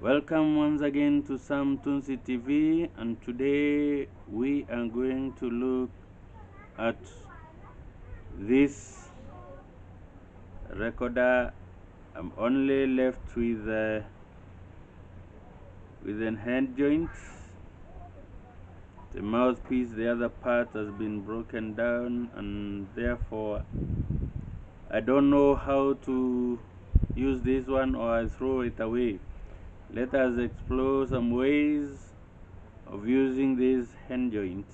Welcome once again to Sam Tunsi TV, and today we are going to look at this recorder. I'm only left with an head joint. The mouthpiece, the other part has been broken down, and therefore I don't know how to use this one, or I throw it away. Let us explore some ways of using these hand joints.